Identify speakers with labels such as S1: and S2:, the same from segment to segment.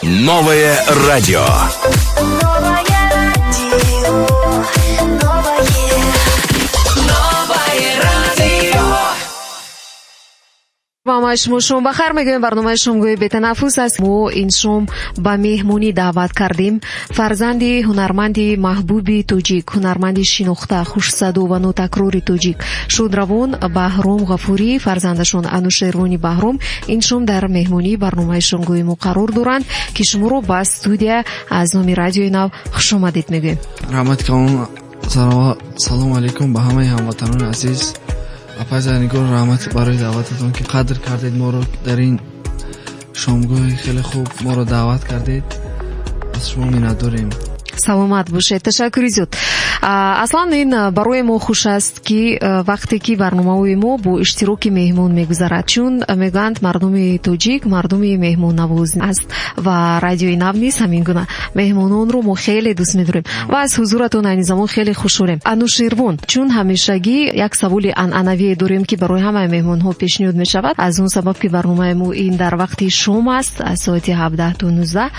S1: Новое радио.
S2: ва шумо шум бахар мегӯем. барномаи шумгӯи бетанаффус аст. мо ин шум ба меҳмонӣ даъват кардем фарзанди ҳунарманди маҳбуби тоҷик, ҳунарманди шинохта, хушсаду ва нотакрори тоҷик шудравон Баҳром Ғафурӣ, фарзандашон Анушервони Баҳром ин шум дар меҳмонии барномаи шумгӯи мо қарор доранд ки шуморо ба студия аз номи радиои нав хушомадед мегӯем.
S3: раҳмати калон салому алайкум ба ҳамаи ҳамватанони азиз. апазанигор раҳмати барои даъвататон ки қадр кардед моро дар ин шомгоҳи хеле хуб моро даъват кардед. аз шумо миннатдорем.
S2: саломат бошед. ташаккури зиёд. аслан ин барои мо хуш аст ки вақте ки барномаҳои мо бо иштироки меҳмон мегузарад, чун мегӯянд мардуми тоҷик мардуми меҳмоннавоз аст ва радиои нав низ ҳамин гуна меҳмононро мо хеле дӯст медорем ва аз ҳузуратон айни замон хеле хушҳолем. Анушервон, чун ҳамешагӣ як саволи анъанавие дорем ки барои ҳамаи меҳмонҳо пешниҳод мешавад, аз он сабаб ки барномаи мо ин дар вақти шом аст, аз соати 17 то 19.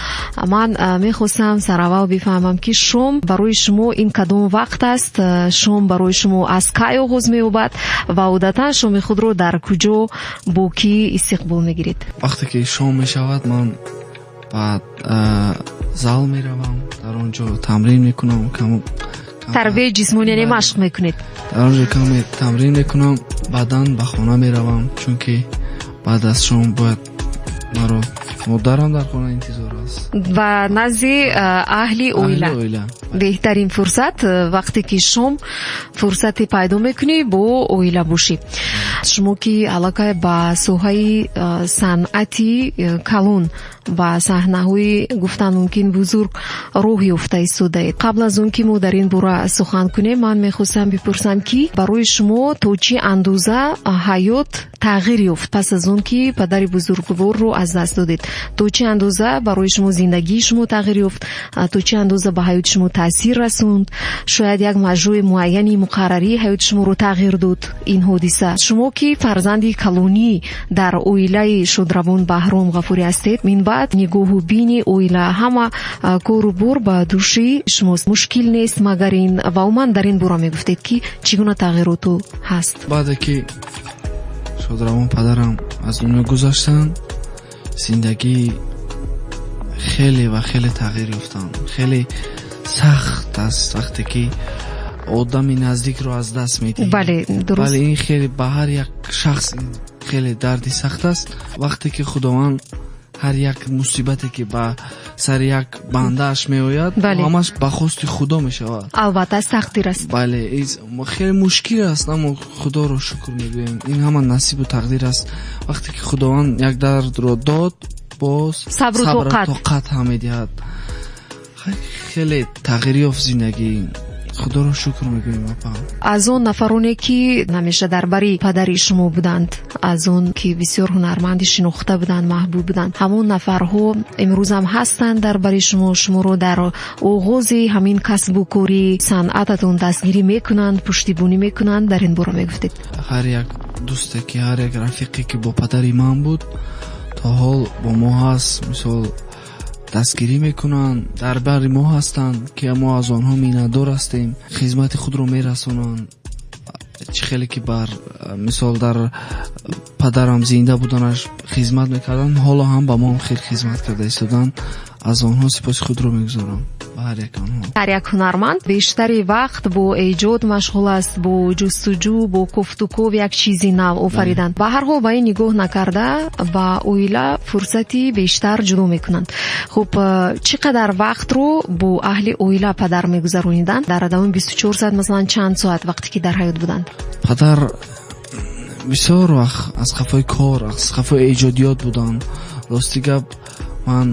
S2: ман мехостам сараввал бифаҳмам ки шом барои шумо ин кадом вақт аст? шом барои шумо аз кай оғоз меёбад ва одатан шоми худро дар куҷо бо кӣ истиқбол мегиред?
S3: вақте ки шом мешавад ман ба зал меравам, дар он ҷо тамрин мекунам,
S2: тарбияи ҷисмонӣ, яъне машқ мекунед?
S3: дар он ҷо каме тамрин мекунам, баъдан ба хона меравам, чунки баъд аз шом бояд маро модарам дар хона интизор аст
S2: ва назди аҳли оила. беҳтарин фурсат вақте ки шом фурсате пайдо мекунӣ бо оила бошӣ. шумо ки аллакай ба соҳаи санъати калон ба саҳнаҳои гуфтан мумкин бузург роҳ ёфта истодаед. қабл аз он ки мо дар ин бора сухан кунем, ман мехостам бипурсам ки барои шумо то чӣ андоза ҳаёт тағйир ёфт пас аз он ки падари бузургворро аз даст додед? то чӣ андоза барои шумо зиндагии шумо тағйир ёфт? то чӣ андоза ба ҳаёти шумо таъсир расонд? шояд як маҷрӯи муайяни муқаррарии ҳаёти шуморо тағйир дод ин ҳодиса? шумо ки фарзанди калонӣ дар оилаи шудравон Баҳром Ғафурӣ ҳастед, минбаъд нигоҳу бини оила ҳама кору бор ба дӯши шумост. мушкил нест магар ин ва уман дар ин бора мегуфтед ки чӣ гуна тағйироту ҳаст?
S3: баъде ки шудравон падарам аз дунё гузаштанд, зиндагӣ хеле ва хеле тағйир ёфтам. хеле сахт аст вақте ки одами наздикро аз даст медиҳӣ.
S2: бале дуруст.
S3: бале ин хеле ба ҳар як шахс хеле дарди сахт аст. вақте ки худованд ҳар як мусибате ки ба сари як бандааш меояд, ҳамаш ба хости худо мешавад.
S2: албатта сахтир аст.
S3: бале хеле мушкил аст, аммо худоро шукр мегӯем. ин ҳама насибу тақдир аст. вақте ки худованд як дардро дод, боз сабру тоқат ҳам медиҳад. хеле тағйир ёфт зиндагӣ. худоро шукр мегӯем.
S2: аз он нафароне ки ҳамеша дар бари падари шумо буданд, аз он ки бисёр ҳунарманди шинохта буданд, маҳбуб буданд, ҳамон нафарҳо имрӯз ҳам ҳастанд дар бари шумо? шуморо дар оғози ҳамин касбу кори санъататон дастгирӣ мекунанд, пуштибонӣ мекунанд? дар ин бора мегуфтед.
S3: ҳар як дӯсте ки ҳар як рафиқе ки бо падари ман буд то ҳол бо мо ҳаст, мисол дастгирӣ мекунанд, дар бари мо ҳастанд ки мо аз онҳо миннатдор ҳастем. хизмати худро мерасонанд. чӣ хеле ки бар мисол дар падарам зинда буданаш хизмат мекарданд, ҳоло ҳам ба мо хеле хизмат карда истоданд. аз онҳо сипоси худро мегузорам. ҳар
S2: як ҳунарманд бештари вақт бо эҷод машғул аст, бо ҷустуҷӯ, бо куфтуков як чизи нав офаридан. ба ҳар ҳол ба ин нигоҳ накарда ба оила фурсати бештар ҷудо мекунанд. хуб, чӣ қадар вақтро бо аҳли оила падар мегузарониданд? дар давоми 24 соат масалан чанд соат вақте ки дар ҳаёт буданд?
S3: падар бисёр вақт аз қафои кор, аз қафои эҷодиёт буданд. рости гап ман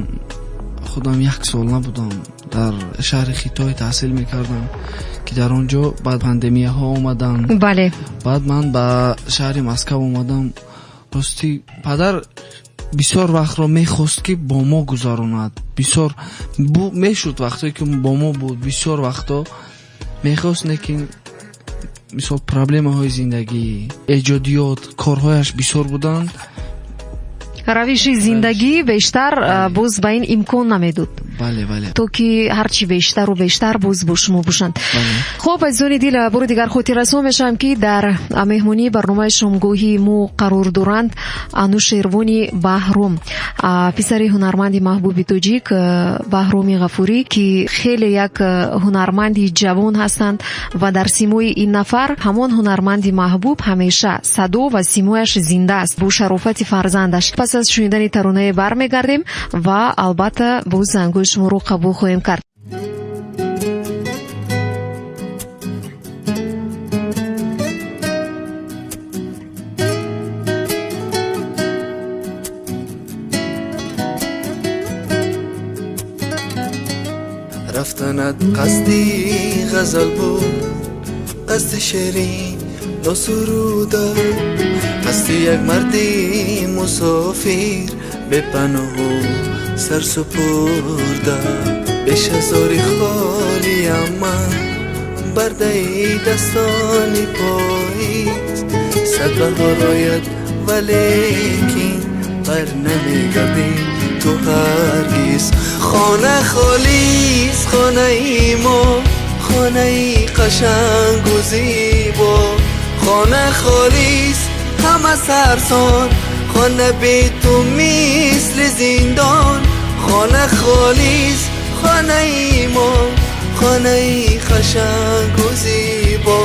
S3: худам 1 сол набудам. дар шаҳри Хитой таҳсил мекардам ки дар он ҷо баъд пандемияҳо омаданд.
S2: бале.
S3: баъд ман ба шаҳри Москав омадам. рости падар бисёр вақтро мехост ки бо мо гузаронад. бисёр мешуд вақтое ки бо мо буд. бисёр вақто мехост, лекин мисол проблемаҳои зиндагӣ, эҷодиёт, корҳояш бисёр буданд.
S2: равиши зиндагӣ бештар боз ба ин имкон намедод.
S3: бале
S2: то ки ҳарчи бештару бештар боз бо шумо бошанд. хуб азизони дил, бори дигар хотиррасон мешавам ки дар меҳмонии барномаи шомгоҳи мо қарор доранд Анушервони Баҳром, писари ҳунарманди маҳбуби тоҷик Баҳроми Ғафурӣ, ки хеле як ҳунарманди ҷавон ҳастанд ва дар симои ин нафар ҳамон ҳунарманди маҳбуб ҳамеша садо ва симояш зинда аст бо шарофати фарзандаш. пас аз шунидани таронае бармегардем ва албатта боз зангҳои шуморо қабул хоҳем кард.
S4: رفتنت قصدی غزل بود، قصد شیرین ناسروده، قصد یک مردی مسافر به پناه و سر سپرده. به شزاری خالی من برده ای دستانی پاییز، صد بهار آید ولیکن بر نمیگردی تو هرگز. خانه خالیست خانه ای ما، خانه ای قشنگ و زیبا، خانه خالیست همه سرسان، خانه بی تو مثل زندان. خانه خالیست خانه ای ما، خانه ای قشنگ و زیبا،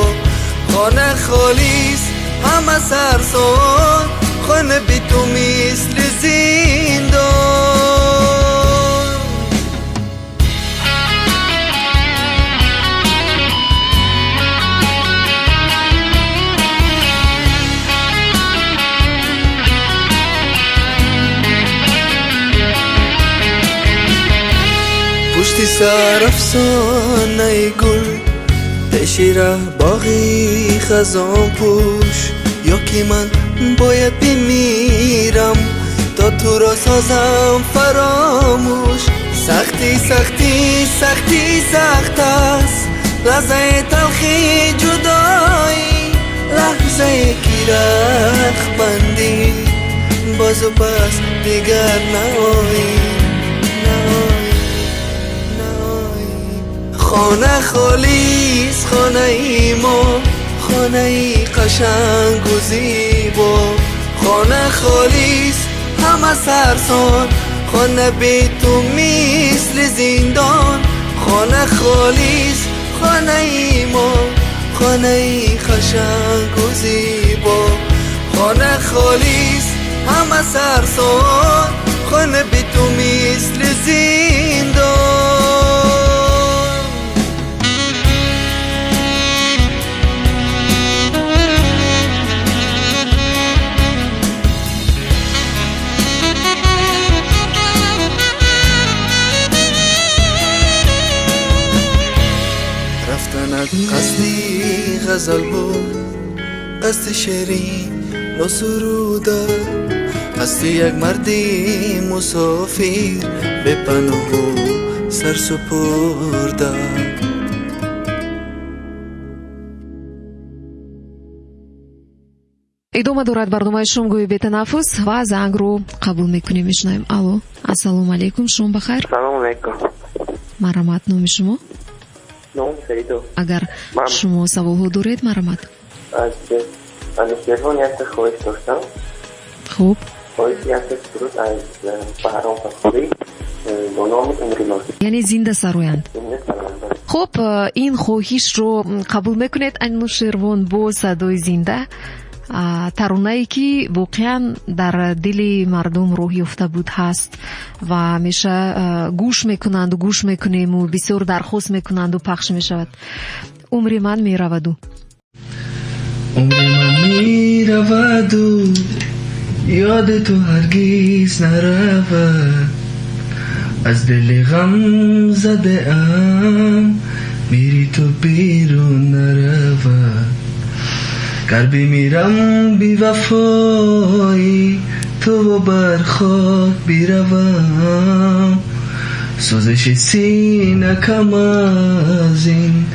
S4: خانه خالیست همه سرسان، خانه بی تو مثل زندان. پشتی سر افسانه گل، پیشی ره باغی خزان پوش، یا که من باید بمیرم تا تو را سازم فراموش. سختی سختی سختی سخت است لحظه تلخی جدایی، لحظه کی رخ بندی باز و بس دیگر نهایی. خانه خالیست خانه ای ما، خانه ای قشنگ و زیبا، خانه خالیست همه سرسان، خانه بی تو مثل زندان. خانه خالیست خانه ای ما، خانه ای قشنگ و زیبا، خانه خالیست همه سرسان، خانه بی تو مثل زندان. قصدی غزل بود، قصد شیرین ناسروده، قصد یک مردی مسافر به پناه و سر سپرده.
S2: идома дорад барномаи шомгоҳи бетанаффус ва зангро қабул мекунем. мешунавем. алло, ассалому алайкум, шом бахайр.
S5: салому алайкум.
S2: марҳамат, номи шумо?
S5: نام سیدو.
S2: اگر شما سوال دارید مرحمت.
S5: از انوشیروان یک خواهش داشتم.
S2: خوب.
S5: خواهش یک سرود از بهرام غفوری با نام امریمان.
S2: یعنی زنده سرویند. خوب، این خواهش رو قبول میکنید انوشیروان با صدای زنده؟ ترانه‌ای که واقعا در دل مردم راه یافته بود هست و همیشه گوش میکنند و گوش میکنیم و بسیار درخواست میکنند و پخش میشود. عمر من میرود و
S4: عمر من میرود و یاد تو هرگز نرود، از دل غم زده ام میری تو بیرون نرود. گر بمیرم بی وفایی تو بر خاک بیروم، سوزش سینه کم از این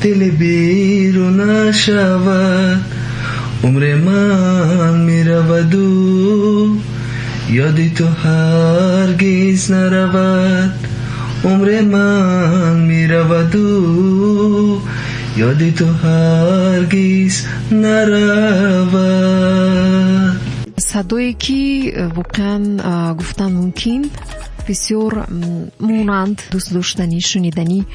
S4: دل بیرون نشود. عمر من میرود و یاد تو هرگز نرود عمر من میرود و یاد تو هرگز نرود.
S2: صدایی که واقعا گفتن ممکن بسیار مونند، دوست داشتنی، شنیدنی.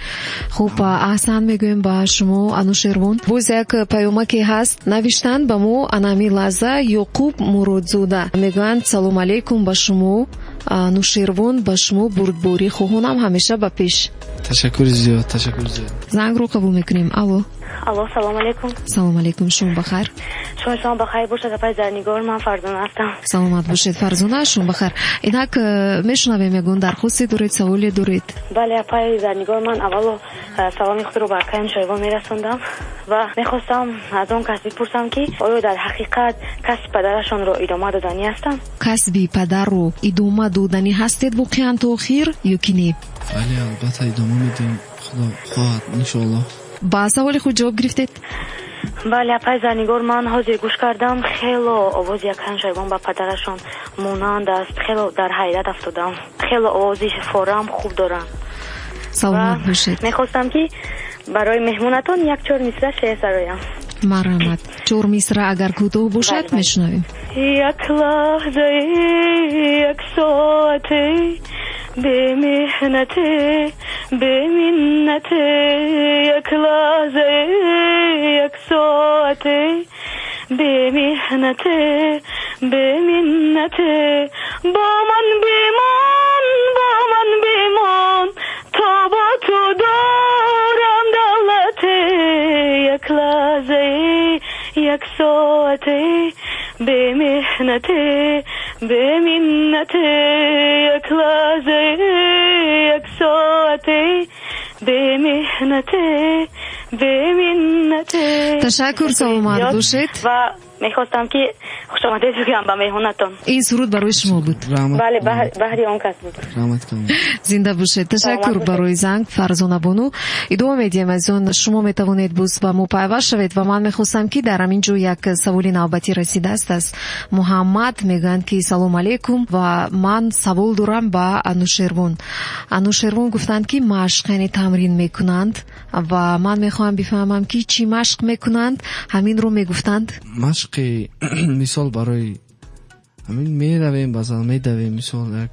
S2: خب احسان میگویم با شما انوشیروان. باز یک پیامکی هست نوشتن با ما انامی لحظه یعقوب مرادزاده میگویند سلام علیکم با شما انوشیروان، با شما بردباری خواهانم همیشه با پیش.
S3: تشکر زیاد، تشکر زیاد.
S2: زنگ رو قبول میکنیم. الو
S6: سلام علیکم.
S2: سلام علیکم، شما بخیر؟
S6: شما بخیر باشید. پای زرنگار من فرزانه هستم.
S2: سلامت باشید فرزانه، شما بخیر. اینک میشنویم یگون درخواستی دارید، سوالی دارید؟
S6: بله پای زرنگار من اول سلامی خود رو بر قیم شایوان میرسوندم و میخواستم از اون کسی بپرسم که آیا در حقیقت کسب پدرشان رو ادامه دادنی هستم؟
S2: کسب پدر رو ادامه دادنی هستید واقعا تا آخر یا کی نه؟
S3: بله البته ادامه میدیم، خدا خواهد انشالله.
S2: با سوال خود جواب گرفتید؟
S6: بله پای زرنگار من حاضر گوش کردم، خیلی آواز یک شایوان با پدرشان مونند است، خیلی در حیرت افتادم، خیلی آوازش فورم خوب دارن.
S2: سلامت باشید.
S6: میخواستم که برای مهمونتون یک 4 مصرع شعر سرایم.
S2: مرحمت. 4 مصرع اگر کوتاه باشد میشنویم.
S6: یک لحظه یک ساعته به محنت به منت، یک لحظه یک ساعته به محنت به منت، با من بیمان با من بیمان تا با تو دارم دولت، یک لحظه یک ساعته به محنت به منت، یک لحظه یک ساعته به محنت به منت.
S2: تشکر، سلامت باشید.
S6: و میخواستم که خوش آمدید بگم به مهمونتون.
S2: این سرود برای شما بود.
S6: بله بهری اون کس بود.
S3: رحمت کنم.
S2: زنده باشید. تشکر برای زنگ فرزانه بانو. ادامه میدیم از اون شما میتوانید باز با ما پیوست شوید و من میخواستم که در همین جو یک سوالی نوبتی رسیده است از محمد. میگن که سلام علیکم و من سوال دارم با انوشیروان. انوشیروان گفتند که مشق یعنی تمرین میکنند و من میخوام بفهمم که چی مشق میکنند. همین رو میگفتند.
S3: مشق مثال برای همین میرویم بازار میدویم مثال یک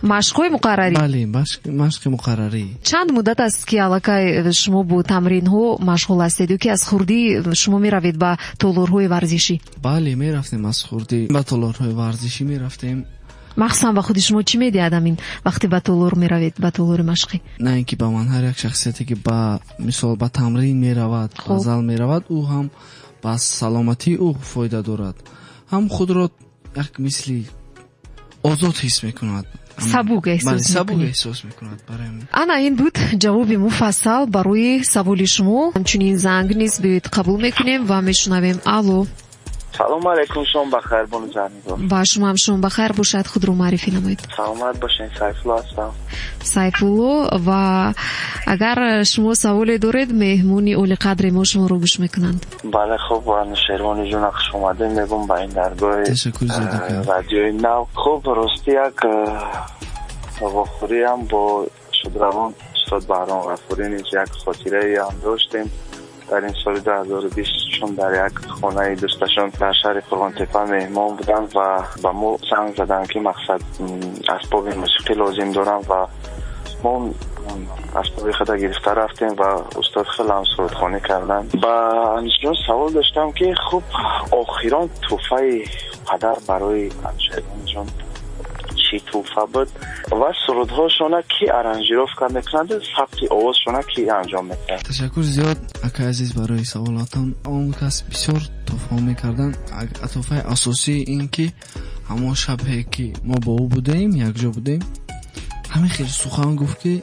S2: مشق‌های مقرری.
S3: بله مشق مقرری.
S2: چند مدت است که علاقه شما با تمرین ها مشغول هستید و که از خردی شما میروید با تالارهای ورزشی؟
S3: بله میرفتیم از خردی با تالارهای ورزشی میرفتیم.
S2: مخصوصا با خود شما چی میدید این وقتی با تالار میروید، با تالار مشقی؟
S3: نه اینکه با من هر یک شخصیتی که با مثال با تمرین میرود با زال میرود او هم با سلامتی او فایده دارد، هم خود را یک مثلی آزاد حس میکند،
S2: سبک
S3: احساس میکند. برای من
S2: انا این بود جواب مفصل برای سوال شما. همچنین زنگ نیز بیاید قبول میکنیم و میشنویم. الو
S5: سلام علیکم، شما بخیر بانو زرنگار.
S2: با شما هم شما بخیر باشد. خود رو معرفی نمایید.
S5: سلامت باشین. سیفالله هستم.
S2: سیفالله. و اگر شما سوالی دارید مهمونی اولی قدر ما شما رو گوش میکنند.
S5: بله خب انوشیروان جون خوش اومده میگم با این درگاه رادیوی نو. خب راستی یک واخوری هم با شدروان استاد بهرام غفوری نیز یک خاطره هم داشتیم در این سال 2020 چون در یک خانه دوستشان در شهر فرغان‌تپه مهمان بودن و با ما زنگ زدن که مقصد اسباب موسیقی لازم دارم و ما اسباب خدا گرفته رفتیم و استاد خیلی هم سرودخوانی کردن. با انوشیروان سوال داشتم که خب آخران توفه پدر برای انوشیروان جان چی توفه بود و سرودهاشونه کی ارنجیروفکا میکنند، ثبت آوازشونه کی انجام میکنند؟
S3: تشکر زیاد اکا عزیز برای سوالاتان. اون کس بسیار توفه میکردن. توفه اساسی این که همون شبه که ما با او بودیم یک جا بودیم همین خیلی سخن گفت که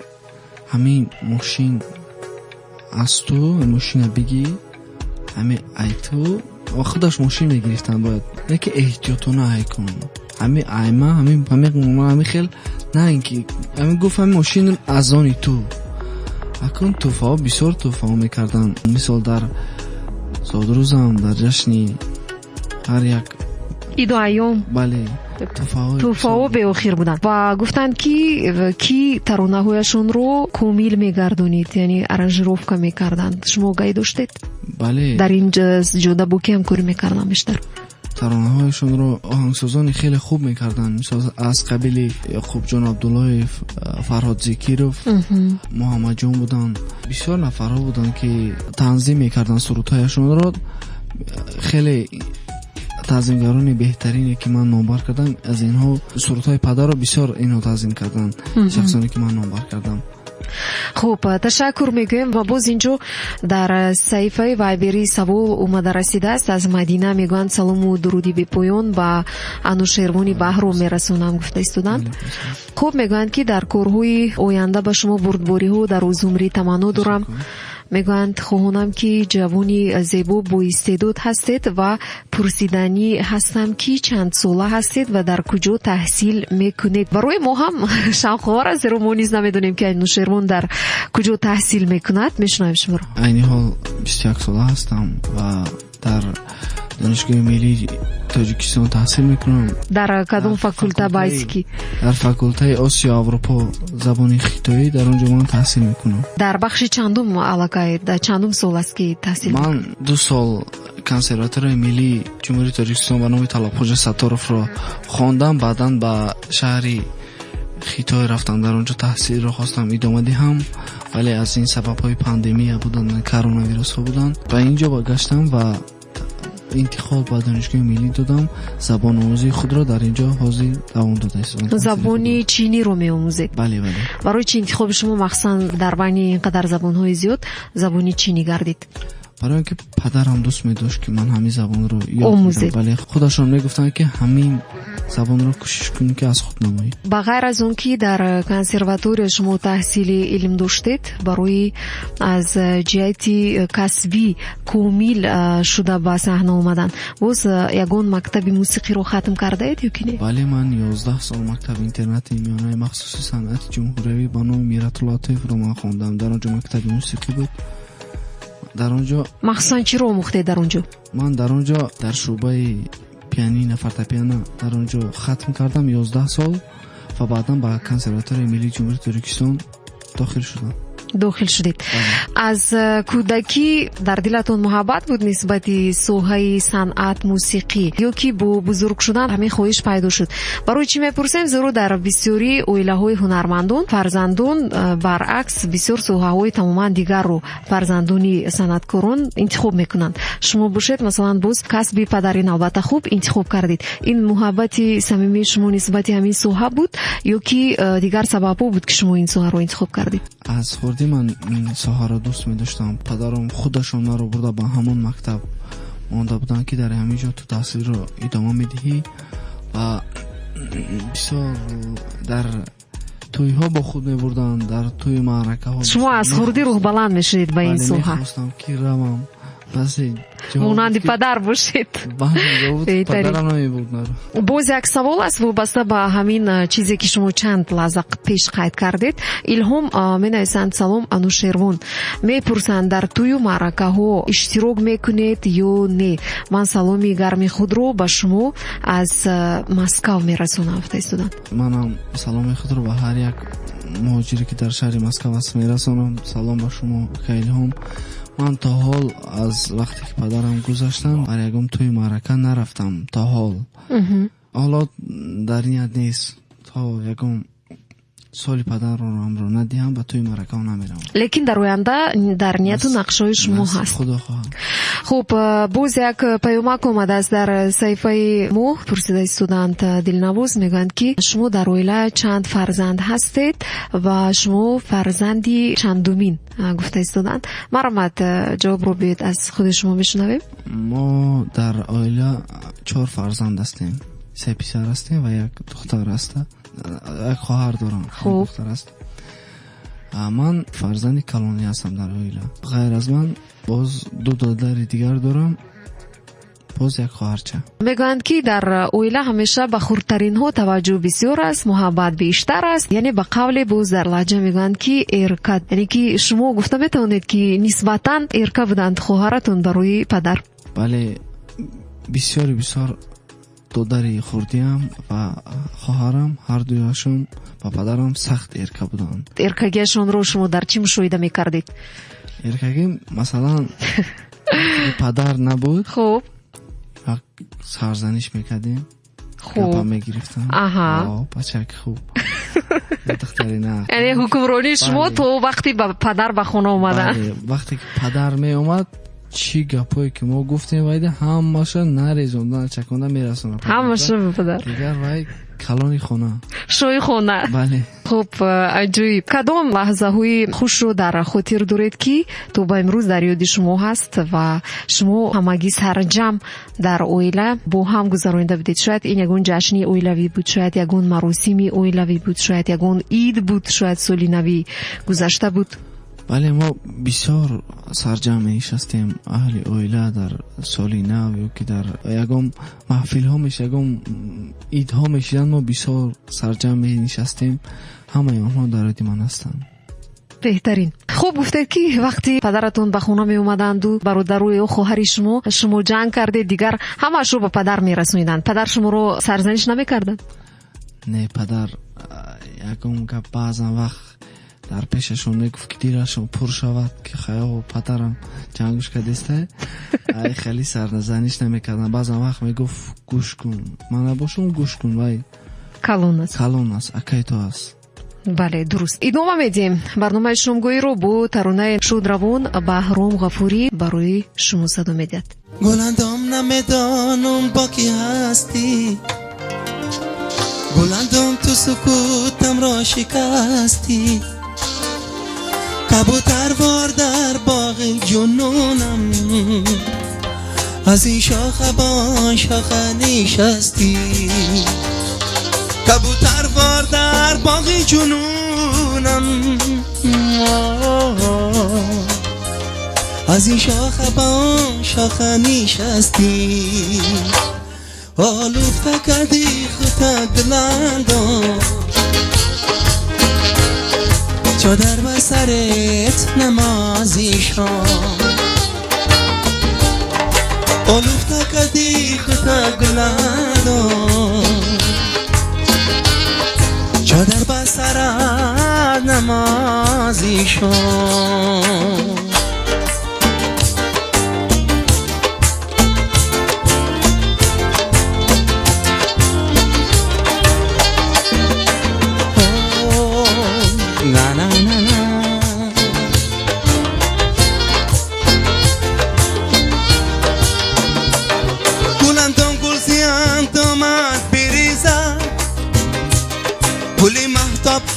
S3: همین ماشین از تو ماشین بگی همین ای تو و خودش ماشین میگرفتن باید یکی احتیاطونه های کنم همین ایما همین خیلی نه اینکه همین گفت همین ماشین از آنی تو اکن توفا بسیار توفا میکردن. مثال در زادروز هم در جشنی هر یک
S2: ایدو ایام
S3: بله
S2: توفا به آخر بودن و گفتند کی ترانه‌هایشون رو کامل میگردونید، یعنی ارانژировка میکردند. شما گاهی داشتید؟
S3: بله.
S2: در این جودا بوکی هم کاری میکردن بیشتر.
S3: ترانه‌هایشون رو آهنگسازان خیلی خوب میکردن، مثلا از قبیل یعقوب جان عبدالله، فرهاد زکیروف، محمد جان بودن. بسیار نفرها بودن که تنظیم میکردن سرودهایشون رو. خیلی تنظیمگران بهترینی که من نامبر کردم از اینها سرودهای پدر رو بسیار اینها تنظیم کردن، شخصانی که من نامبر کردم.
S2: خوب، تشکر میگویم. و باز اینجا در صحیفه وایبری سوال اومده رسیده است از مدینه. میگویند سلام و درودی به پایان با انوشیروانی بهرو میرسونم گفته استودان. خوب، میگویند که در کارهای آینده به شما بردباری ها در زمره تمنا دارم. میگویند خواهانم که جوانی زیبا با استعداد هستید و پرسیدنی هستم که چند ساله هستید و در کجا تحصیل میکنید. برای ما هم شوق‌آور است، زیرا ما نیز نمیدونیم که انوشیروان در کجا تحصیل میکند. میشنویم شما رو.
S3: عین حال 21 ساله هستم و در دانشگاه ملی تاجیکستان تحصیل میکنم.
S2: در کدام فاکولته بایسکی؟
S3: در فاکولته آسیا اروپا زبان خیتایی در اونجا من تحصیل میکنم.
S2: در بخش چندم علاقه؟ در چندم سال است که تحصیل؟
S3: من 2 سال کنسرواتوری ملی جمهوری تاجیکستان به نام طلبخوجا ستاروف را خواندم. بعداً به شهری خیتای رفتم، در اونجا تحصیل را خواستم ادامه دهم، ولی از این سبب‌های پاندمی بودن، کرونا ویروس ها بودن. و اینجا برگشتم و انتخاب با دانشگاه ملی دادم. زبان آموزی خود را در اینجا حاضر دوام داده است.
S2: زبان چینی رو می آموزید؟
S3: بله.
S2: برای چی انتخاب شما مخصوصا در بین اینقدر زبان‌های زیاد زبان چینی گردید؟
S3: برای اینکه پدرم دوست می داشت که من همین زبان رو یاد
S2: آموزید.
S3: بگیرم. بله، خودشون میگفتن که همین زبان رو کوشش کنی که از خود نمایی.
S2: بغیر از اون که در کنسرواتوری شما تحصیل علم داشتید، برای از جهت کسبی کامل شده به صحنه اومدن، باز یگان مکتب موسیقی رو ختم کرده اید یا کی نه؟
S3: بله، من 11 سال مکتب اینترنتی میانه مخصوص صنعت جمهوری به نام میرت لطیف رو من خوندم. در اونجا مکتب موسیقی بود. در اونجا
S2: مخصوصا چی رو آموختید در اونجا؟
S3: من در اونجا در شعبه پیانین فورتپیانو در اونجا ختم کردم 11 سال و بعدا با کنسرواتوری ملی جمهوری تاجیکستان داخل شدید. از کودکی در دلتون محبت بود نسبت سوهای صنعت موسیقی یا که با بزرگ شدن همین خواهش پیدا شد؟ برای چی میپرسیم؟ زیرا در بسیاری اویله‌های هنرمندان فرزندان برعکس بسیار سوهاهای تماما دیگر رو فرزندانی صنعتکاران انتخاب میکنند. شما باشید مثلا باز کسب پدرین البته خوب انتخاب کردید. این محبت صمیمی شما نسبت همین سوها بود یا که دیگر سبب‌ها بود که شما این سوها رو انتخاب کردید؟ از خوردی من این سوها رو دوست می داشتم. پدرم خودشون من رو برده به همون مکتب مانده بودن که در همینجا تو تحصیل رو ادامه میدهی و بسیار در توی ها با خود می بردن، در توی معرکه ها.
S2: شما از خوردی روح بلند می شدید به این سوها؟
S3: می خواستم که روم
S2: مونند پدر باشید.
S3: پدرم نمی بود.
S2: باز یک سوال است وابسته به همین چیزی که شما چند لحظه پیش قید کردید. الهام می نویسند سلام انوشیروان، می پرسند در توی معرکه ها اشتراک میکنید یا نه؟ من سلامی گرمی خود رو به شما از مسکو می رسونم.
S3: منم سلامی خود رو به هر یک مهاجری که در شهر مسکو است می رسونم. سلام به شما خیلی هم. من تا حال از وقتی که پدرم گذاشتن هر یکم توی معرکه نرفتم تا حال. حالا در نیت نیست تا یکم سالی پدر رو ندیم و توی معرکه نمیرم.
S2: لیکن در آینده در نیت و نقشای شما هست.
S3: خدا خواهد.
S2: خوب، باز یک پیامک اومده است در صحیفه مو. پرسیده استودنت دلنواز میگویند که شما در اویله چند فرزند هستید و شما فرزندی چندمین گفته استودنت؟ مرحمت جواب رو بیاید از خود شما بشنویم.
S3: ما در اویله 4 فرزند هستیم. 3 پسر هستیم و 1 دختر هست. یک خواهر دارم.
S2: خوب.
S3: دختر است. من فرزند کلانی هستم در اویله. غیر از من باز 2 دادر دیگر دارم، باز 1 خواهرچه.
S2: میگویند که در اویله همیشه به خردترین ها توجه بسیار است، محبت بیشتر است. یعنی به قول باز در لهجه میگویند که ارکت، یعنی که شما گفته میتونید که نسبتا ارکه بودند خواهرتون برای پدر؟
S3: بله، بسیار додари хурдиам ва хоҳарам ҳар дуяшон ба падарам сахт эрка буданд.
S2: Эркагиашонро шумо дар чӣ мушоҳида мекардед?
S3: Эркагим масалан падар набуд.
S2: Хуб.
S3: Сарзаниш мекардем.
S2: Хуб.
S3: Гапа мегирифтам.
S2: Аҳа.
S3: Бачак хуб. Духтари на.
S2: Яъне ҳукмронии шумо то вақти падар ба хона омадан.
S3: Вақте ки падар меомад чӣ гапое ки мо гуфтем вайда ҳамаша нарезонда чаконда мерасонад.
S2: Ҳамаша ба падар.
S3: Дигар вай калони хона.
S2: Шои хона.
S3: Бале.
S2: Хуб, аҷоиб. Кадом лаҳзаҳои хушро дар хотир доред ки то ба имрӯз дар ёди шумо ҳаст ва шумо ҳамагӣ сарҷам дар оила бо ҳам гузаронида будед? Шояд ин ягон ҷашни оилавӣ буд, шояд ягон маросими оилавӣ буд, шояд ягон ид буд, шояд соли нави гузашта буд.
S3: бале мо бисёр сарҷам менишастем аҳли оила дар соли нав ё ки дар ягон маҳфилҳо ягон идҳо мешиданд. мо бисёр сарҷам менишастем. ҳамаи онҳо дар ёди ман ҳастанд.
S2: беҳтарин. хуб, гуфтед ки вақти падаратон ба хона меомаданду бародару ё хоҳари шумо ҷанг кардед, дигар ҳамаашро ба падар мерасониданд. падар шуморо сарзаниш намекарданд?
S3: Не, падар ягон гап баъзан вақт дар пешашон мегуфт ки дилашон пур шавад ки хаё падарам ҷангуш кардеста. ай хеле сарзаниш намекардам. баъзан вақт мегуфт гӯш кун, ман набошам гӯш кун, вай
S2: калон аст,
S3: акай то аст.
S2: бале, дуруст. идома медиҳем барномаи шомгоҳиро бо таронаи шодравон Баҳром Ғафурӣ барои шумо садо медиҳад.
S7: گلندم نمیدانم با کی هستی گلندم تو سکوتم را شکستی کبوتر وار در باغ جنونم از این شاخ با شاخ نشستی کبوتر وار در باغ جنونم از این شاخ با شاخ نشستی آلوفته کردی خودت گلندم چادر به سرت نمازی شام آلوفته کردی خودت گلندم چادر به سرت نمازی شام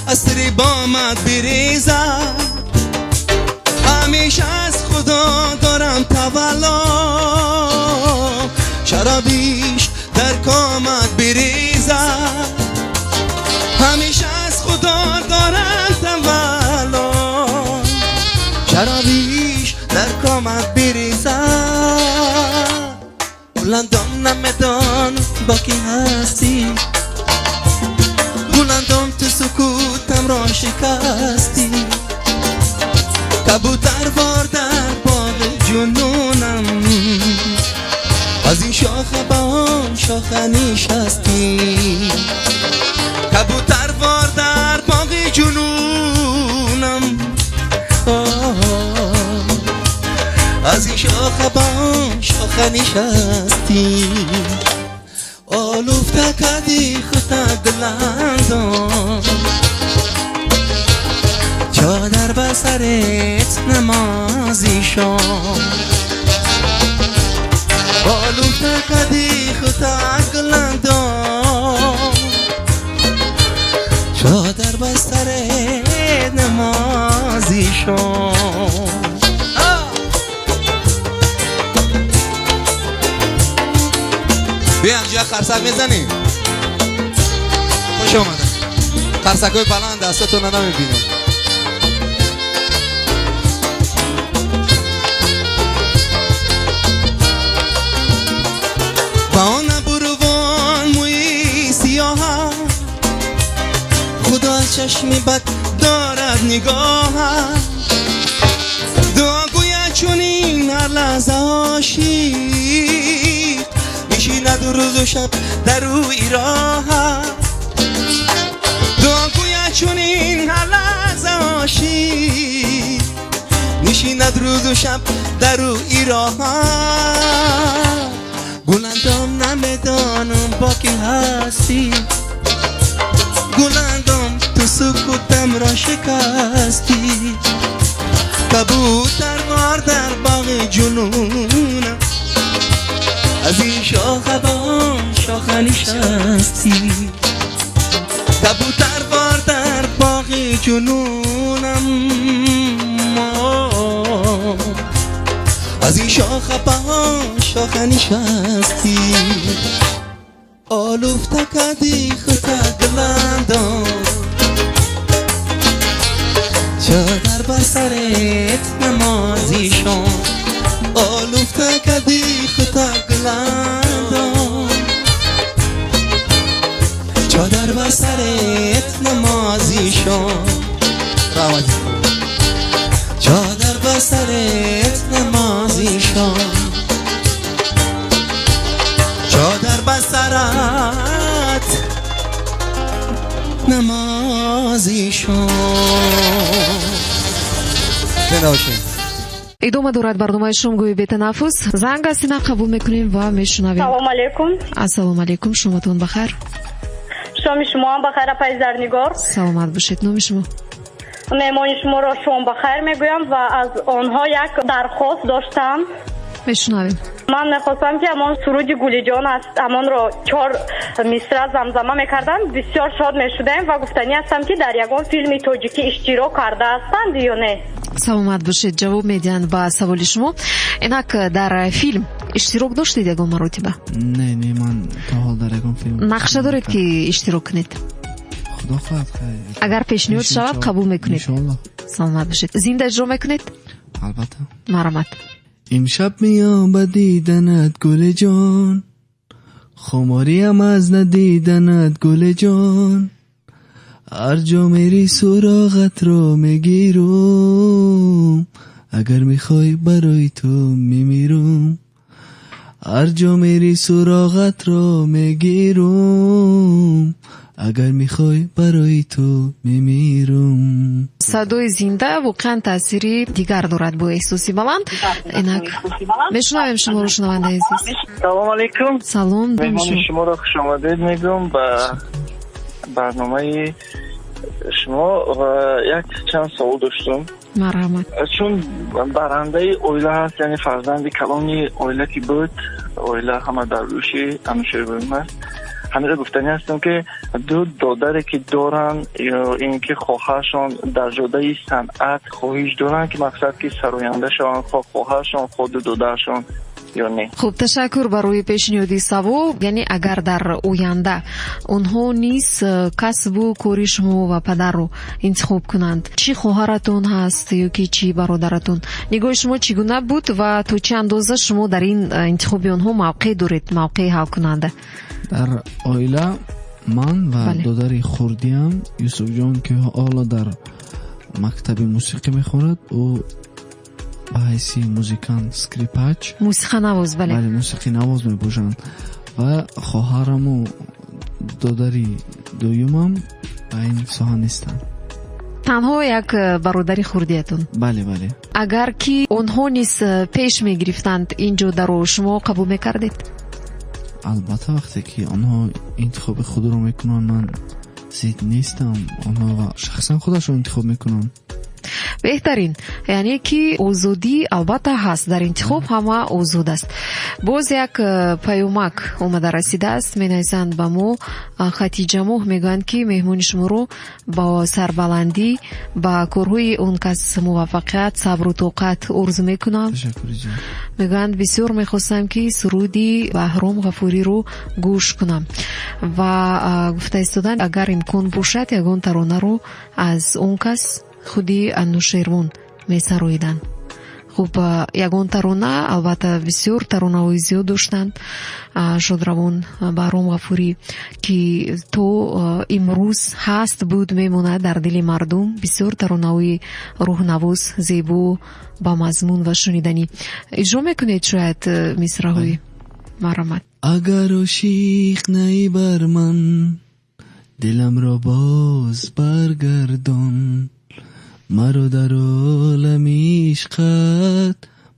S7: عصری بامد بریزد همیشه از خدا دارم تولا شرابیش در کامت بریزد همیشه از خدا دارم تولا شرابیش در کامت بریزد بلندم نمیدان با کی هستی بلندم تو سکوتم را شکستی کبوتر وار در باغ جنونم از این شاخ به آن شاخ نشستی کبوتر وار در باغ جنونم از این شاخ به آن شاخ نشستی آلوفته کردی خودت گلندم چادر به سرت نمازی شام آلوفته کردی خودت گلندم چادر به سرت نمازی شام بیا اینجا خرسک میزنیم خوش آمده خرسک های بلند دستتون رو نمیبینم با آن بروان موی سیاه خدا از چشمی بد دارد نگاه دعا گوید چون این هر لحظه عاشق میشیند و روز و شب در روی راه دعاگویا چون این حلز عاشق نشیند روز و شب در روی راه گلندام نمیدانم با کی هستی گلندام تو سکوتم را شکستی کبوتر وار در باغ جنونم از این شاخه با شاخه نشستی کبوتر وار در باغ جنونم از این شاخه با شاخه نشستی آلوفته کدی خطا گلندام چادر بر سرت نمازی شون آلوفته کدی خطا گلندام چادر بر سرت نمازی شون چادر بر سرت نمازی شون چادر بر سرت نمازی شون
S2: идома дорад барномаи шумгӯи бетанаффус. занг ҳастина қабул мекунем ва мешунавем.
S6: салому алейкум.
S2: ассалому алейкум, шоматон бахайр.
S6: шоми шумоам бахайр апай зарнигор.
S2: саломат бошед. номи шумо?
S6: меҳмони шуморо шом бахайр мегӯям ва аз онҳо як дархост доштам.
S2: мешунавем.
S6: ман мехостам ки ҳамон суруди гулиҷон аст ҳамонро 4 мисра замзама мекарданд. бисёр шод мешудаем ва гуфтанӣ ҳастам ки дар ягон филми тоҷикӣ иштирок кардаастанд ё не?
S2: саломат бошед. ҷавоб медиҳанд ба саволи шумо. инак дар филм иштирок доштед ягон маротиба?
S3: не ман то ҳол дар ягон филм
S2: нақша доред ки иштирок кунед?
S3: худо хоҳад.
S2: агар пешниҳод шавад қабул мекунед? иншоалло. саломат бошед. зинда иҷро мекунед?
S3: албатта.
S2: марамат.
S3: امشب میام با دیدنت گل جان خماریم از ندیدنت گل جان هر جا میری سراغت رو میگیرم اگر میخوای برای تو میمیرم هر جا میری سراغت رو میگیرم اگر میخوای برای تو میمیرم.
S2: صدای زنده واقعا تاثیری دیگر دارد با احساسی بلند. اینک میشنویم شما رو شنونده عزیز.
S5: سلام علیکم.
S2: سلام.
S5: مهمان شما رو خوش آمدید میگم به برنامه شما و یک چند سوال داشتم.
S2: مرحمت.
S5: چون برنده اویله هست یعنی فرزند کلانی اویله کی بود اویله همه درویشی همیشه بودیم هست همه گفتنی هستم که دو دادره که دارن یا اینکه خواهرشان در جاده صنعت خواهش دارن که مقصد که سراینده شون خواهرشان خود دادرشان یا نه.
S2: خوب تشکر برای پیشنهادی سوال. یعنی اگر در آینده اونها نیز کسب کاری شما و پدر رو انتخاب کنند چی خواهرتون هست یا که چی برادرتون نگاه شما چگونه بود و تو چه اندازه شما در این انتخاب اونها موقع دارید موقع حل کننده؟
S3: در آیله من و دادر خوردیم یوسف جان که حالا در مکتب موسیقی میخورد او به حیثی موزیکان سکریپاچ
S2: موسیقی نواز. بله
S3: موسیقی نواز میبوشند و خواهرم و دادری دویمم به این ساحه نیستند.
S2: تنها یک برادری خوردیتون؟
S3: بله.
S2: اگر که اونها نیز پیش میگرفتند اینجا در شما قبول میکردید؟
S3: البته وقتی که آنها انتخاب خود رو میکنن من زید نیستم. آنها شخصا خودشون انتخاب میکنن.
S2: بهترین یعنی که آزادی البته هست در انتخاب همه آزاد است. باز یک پیامک اومده رسیده است مینویسند به ما خدیجه ماه میگویند که مهمون شما رو با سربلندی با کارهای اون کس موفقیت صبر و طاقت آرزو میکنم. میگویند بسیار میخواستم که سرودی بهرام غفوری رو گوش کنم و گفته ایستادند اگر امکان باشد یگان ترانه رو از اون کس خودی انوشیروان میسرویدن. خب یگان ترانه البته بسیار ترانه‌های زیاد داشتند. شادروان بهرام غفوری که تو امروز هست بود میمونه در دل مردم. بسیار ترانه‌های روح‌نواز زیبا با مضمون و شنیدنی. اجرا میکنید شاید مصرع‌های؟ مرحمت.
S3: اگر عاشق نی بر من دلم را باز برگردان مرا در عالم عشقت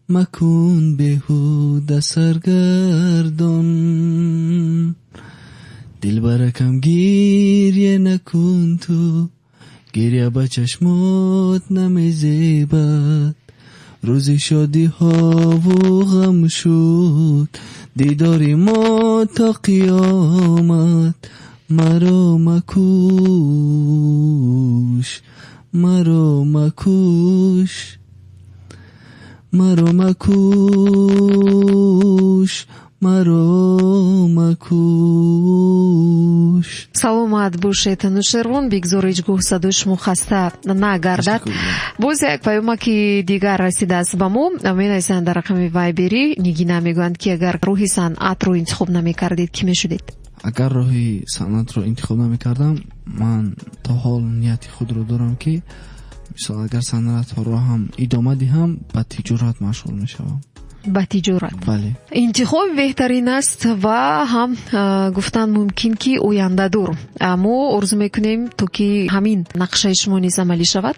S3: مکن بیهوده سرگردان دل برکم گریه نکن تو گریه با چشمات نمیزیبد روز شادی ها و غم شد دیداری ما تا قیامت مرا مکوش مرا مکوش مرا مکوش مرا مکوش.
S2: саломат бошед нушервон бигзорич гӯҳ садои шумо хаста нагардад. боз як паёмаки дигар расидааст ба мо. менависанд дар рақами вайбери нигина мегӯянд ки агар роҳи санъатро интихоб намекардед кӣ мешудед?
S3: агар роҳи санъатро интихоб намекардам ман то ҳол нияти худро дорам ки мисол агар санъатро ҳам идома диҳам ба тиҷорат машғул мешавам.
S2: ба тиҷорат.
S3: бале.
S2: интихоби беҳтарин аст ва ҳам гуфтан мумкин ки ояндадор. мо орзу мекунем то ки ҳамин нақшаи шумо низ амалӣ шавад.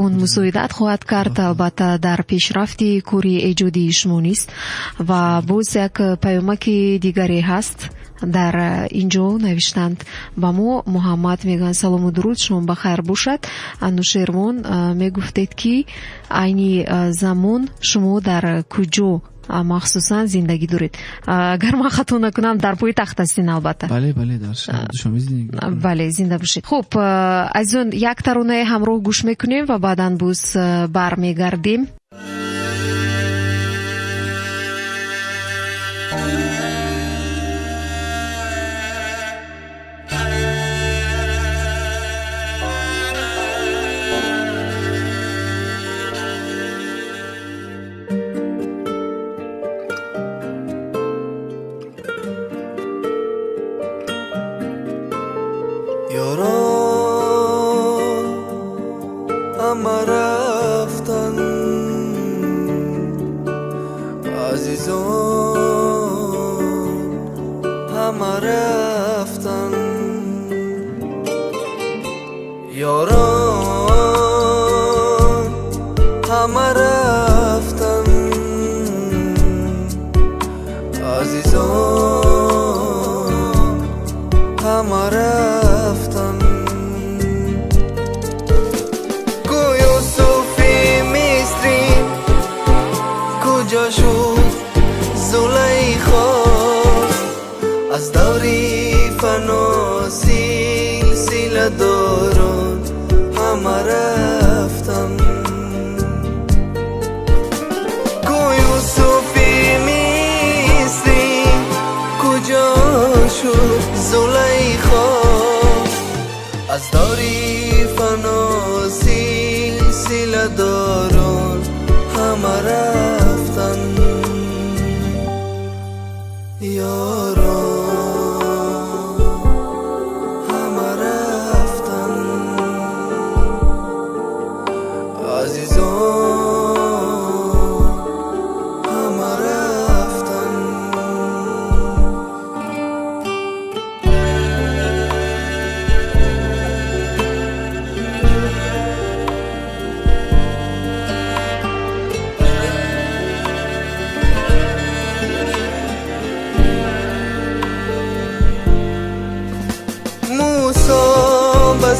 S2: он мусоидат хоҳад кард албатта дар пешрафти кори эҷодии шумо низ. ва боз як паёмаки дигаре ҳаст. дар инҷо навиштанд ба мо муҳаммад мегӯянд салому дуруд шумо ба хайр бошад. анушервон мегуфтед ки айни замон шумо дар куҷо махсусан зиндагӣ доред? агар ман хато накунам дар пойтахт ҳастин албатта.
S3: бале бале дар шоми зиндагӣ.
S2: бале зинда бошед. хуб азизон як таронаи ҳамроҳ гӯш мекунем ва баъдан боз бармегардем.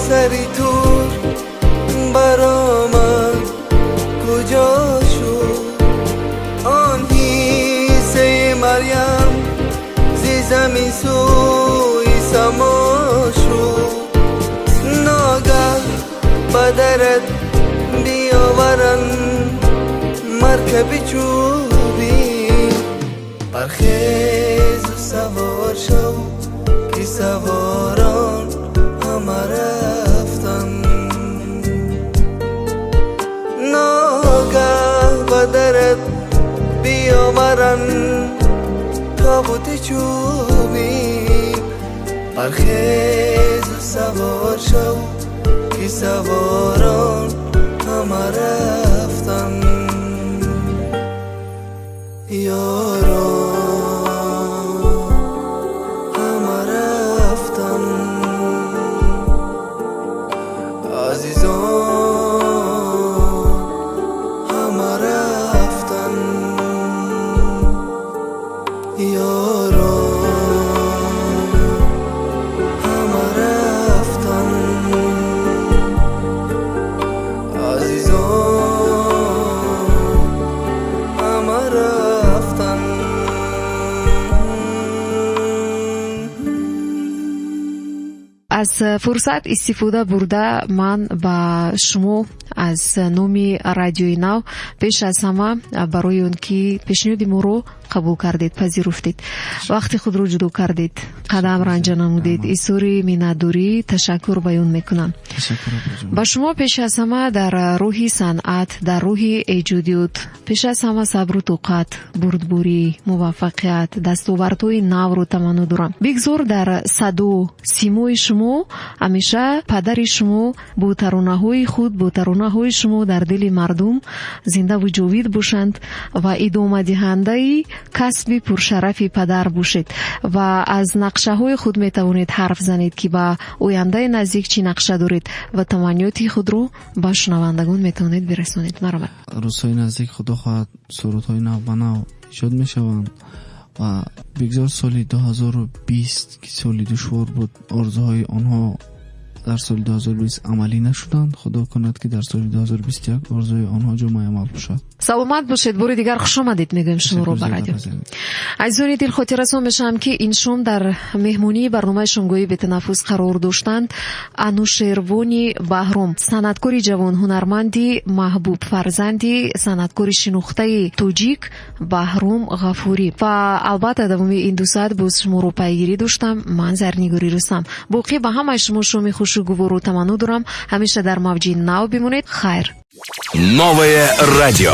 S7: سری تو برآمد کجا شد آن حیثه مریم زی زمین سوی سما شد ناگه بدرت بیاورن مرکبی چوبی برخیز و سوار شو که سواران همه رفتن ناگه بدرت بیاورن تابوت چوبی برخیز و سوار شو که سواران همه رفتن یاران
S2: аз фурсат истифода бурда ман ба шумо аз номи радиои нав пеш аз ҳама барои он ки пешниҳоди моро қабул кардед, пазируфтед, вақти худро ҷудо кардед, қадам ранҷа намудед, изҳори миннатдорӣ, ташаккур баён мекунам. ба шумо пеш аз ҳама дар роҳи санъат, дар роҳи эҷодиёт, пеш аз ҳама сабру тоқат, бурдборӣ, муваффақият, дастовардҳои навро таманно дорам. бигзор дар саду симои шумо ҳамеша падари шумо бо таронаҳои худ, бо таронаҳои шумо дар дили мардум зиндаву ҷовид бошанд ва идомадиҳандаи касби пуршарафи падар бошед ва аз нақшаҳои худ метавонед ҳарф занед ки ба ояндаи наздик чӣ нақша доред ва таманниёти худро ба шунавандагон метавонед бирасонед. Марҳамат.
S3: рӯзҳои наздик худо хоҳад сурудҳои нав ба нав иҷод мешаванд ва бигзор соли 2020 ки соли душвор буд, орзуҳои онҳо дар соли 2020 амалӣ нашуданд. Худо кунад ки дар соли 2021 орзуи онҳо ҷомаи амал бошад.
S2: саломат бошед. бори дигар хушомадед мегӯем шуморо ба радио. азизони дил, хотиррасон мешавам ки ин шом дар меҳмонии барномаи шомгоҳии бетанаффус қарор доштанд Анушервони Баҳром, санъаткори ҷавон, ҳунарманди маҳбуб, фарзанди санъаткори шинохтаи тоҷик Баҳром Ғафурӣ. ва албатта давоми ин 2 соат боз шуморо пайгирӣ доштам. ман Зарнигори Рустам. боқӣ ба ҳамаи шумо шоми хушугувору таманно дорам. ҳамеша дар мавҷи нав бимонед. хайр.
S1: Новое радио.